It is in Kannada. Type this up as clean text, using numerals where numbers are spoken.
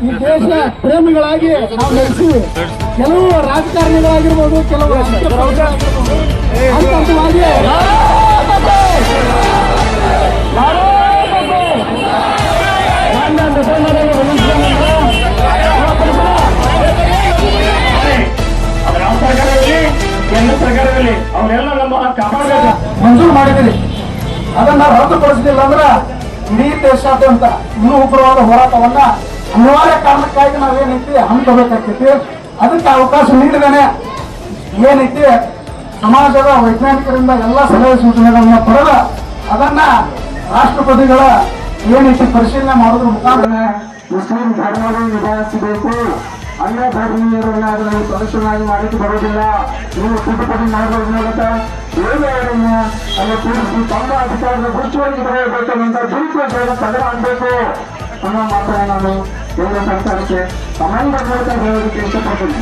ಈ ದೇಶ ಪ್ರೇಮಿಗಳಾಗಿ ನಾವು ನಡೆಸಿವಿ. ಕೆಲವು ರಾಜಕಾರಣಿಗಳಾಗಿರ್ಬೋದು, ಕೆಲವು ಹಂತವಾಗಿ ಕೇಂದ್ರ ಸರ್ಕಾರದಲ್ಲಿ ಅವರೆಲ್ಲ ನಮ್ಮ ಕಾಪಾಡಬೇಕು ಮಂಜೂರು ಮಾಡಿದ್ದೀರಿ. ಅದನ್ನ ರದ್ದುಪಡಿಸಲಿಲ್ಲ ಅಂದ್ರೆ ಇಡೀ ದೇಶಾದ್ಯಂತ ಇನ್ನೂ ಉಗ್ರವಾದ ಹೋರಾಟವನ್ನ ಅನಿವಾರ್ಯ ಕಾರಣಕ್ಕಾಗಿ ನಾವೇನೈತಿ ಹಮ್ಮಿಕೋಬೇಕಾಗ್ತೈತಿ. ಅದಕ್ಕೆ ಅವಕಾಶ ನೀಡಿದಾನೆ. ಏನೈತಿ ಸಮಾಜದ ವೈಜ್ಞಾನಿಕರಿಂದ ಎಲ್ಲ ಸಲಹೆ ಸೂಚನೆಗಳನ್ನ ಪಡೆದ ಅದನ್ನ ರಾಷ್ಟ್ರಪತಿಗಳ ಏನೈತಿ ಪರಿಶೀಲನೆ ಮಾಡೋದ್ರ ಮುಖಾಂತರ ಮುಸ್ಲಿಂ ಧರ್ಮವನ್ನು ನಿಭಾಯಿಸಬೇಕು. ಅನ್ಯ ಧರ್ಮೀಯರನ್ನ ಅದನ್ನು ಪ್ರದರ್ಶನಾಗಿ ಮಾಡಲಿಕ್ಕೆ ಬರುವುದಿಲ್ಲ. ನೀವು ತಿದ್ದುಪಡಿ ಮಾಡುವುದರ ಮೂಲಕ ಬೇರೆಯವರನ್ನ ಅಲ್ಲಿ ಕೂರಿಸಿ ತಮ್ಮ ಅಧಿಕಾರದ ಗುರುತುವಾಗಿ ಬರೆಯಬೇಕನ್ನುವಂಥ ದುರುಪಯೋಗವನ್ನು ತಡೆಗಟ್ಟಬೇಕು ಅನ್ನೋ ಮಾತ್ರ ನಾನು ಕೇಂದ್ರ ಸರ್ಕಾರಕ್ಕೆ ಸಮಾನ ಮೂಲಕ ಹೇಳೋದಕ್ಕೆ ಇಷ್ಟಪಡ್ತೀನಿ.